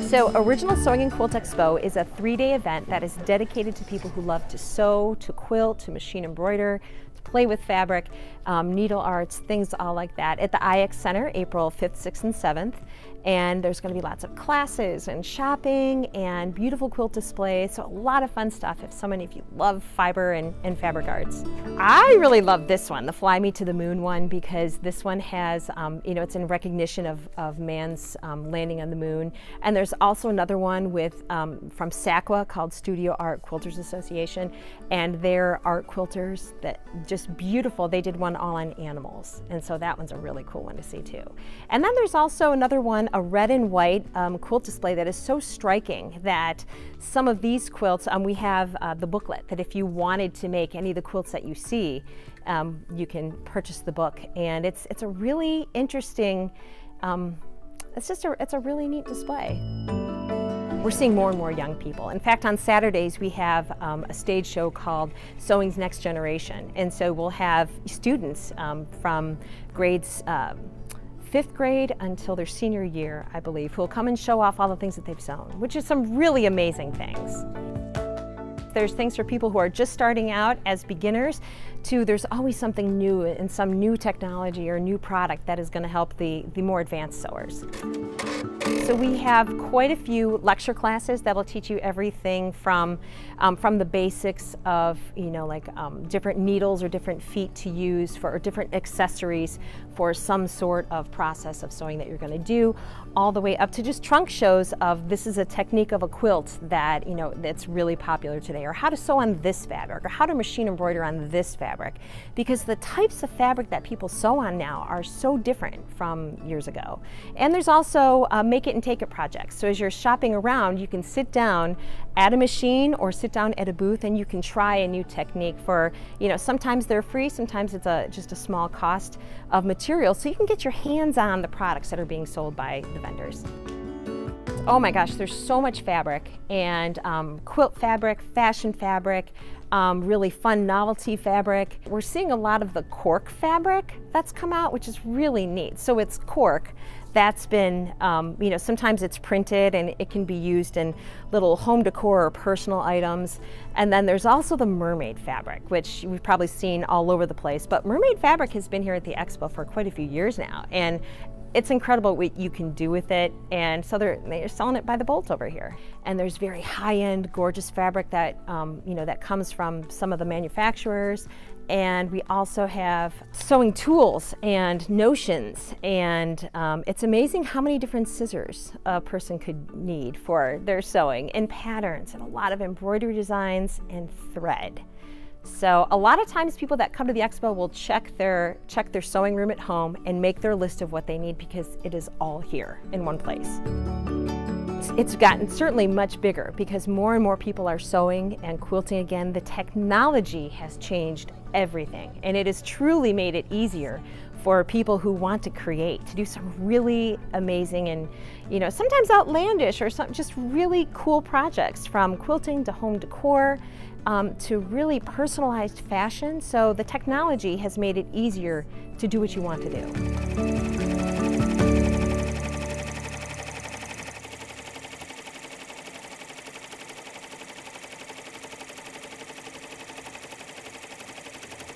So Original Sewing and Quilt Expo is a 3-day event that is dedicated to people who love to sew, to quilt, to machine embroider, to play with fabric, needle arts, things all like that, at the IX Center, April 5th, 6th, and 7th. And there's going to be lots of classes and shopping and beautiful quilt displays, so a lot of fun stuff if so many of you love fiber and fabric arts. I really love this one, the Fly Me to the Moon one, because this one has, it's in recognition of man's landing on the moon. And there's also another one with from SACWA called Studio Art Quilters Association, and they're art quilters that just beautiful. They did one all on animals, and so that one's a really cool one to see too. And then there's also another one, a red and white quilt display that is so striking that some of these quilts, we have the booklet that if you wanted to make any of the quilts that you see, you can purchase the book, and it's a really interesting, it's a really neat display. We're seeing more and more young people. In fact, on Saturdays we have a stage show called Sewing's Next Generation, and so we'll have students from grades 5th grade until their senior year, I believe, who will come and show off all the things that they've sewn, which is some really amazing things. There's things for people who are just starting out as beginners to there's always something new and some new technology or new product that is going to help the more advanced sewers. So we have quite a few lecture classes that will teach you everything from the basics of, different needles or different feet to use for, or different accessories for some sort of process of sewing that you're going to do, all the way up to just trunk shows of this is a technique of a quilt that, that's really popular today, or how to sew on this fabric, or how to machine embroider on this fabric, because the types of fabric that people sew on now are so different from years ago. And there's also make it and take it projects. So as you're shopping around, you can sit down at a machine or sit down at a booth and you can try a new technique for, sometimes they're free, sometimes it's just a small cost of material, so you can get your hands on the products that are being sold by the vendors. Oh my gosh, there's so much fabric, and quilt fabric, fashion fabric, really fun novelty fabric. We're seeing a lot of the cork fabric that's come out, which is really neat. So it's cork that's been, sometimes it's printed and it can be used in little home decor or personal items. And then there's also the mermaid fabric, which we've probably seen all over the place. But mermaid fabric has been here at the Expo for quite a few years now. And it's incredible what you can do with it, and so they're selling it by the bolt over here. And there's very high-end, gorgeous fabric that that comes from some of the manufacturers. And we also have sewing tools and notions, and it's amazing how many different scissors a person could need for their sewing, and patterns, and a lot of embroidery designs and thread. So a lot of times people that come to the Expo will check their sewing room at home and make their list of what they need, because it is all here in one place. It's gotten certainly much bigger because more and more people are sewing and quilting again. The technology has changed everything, and it has truly made it easier for people who want to create, to do some really amazing and sometimes outlandish or some just really cool projects, from quilting to home decor, to really personalized fashion. So the technology has made it easier to do what you want to do.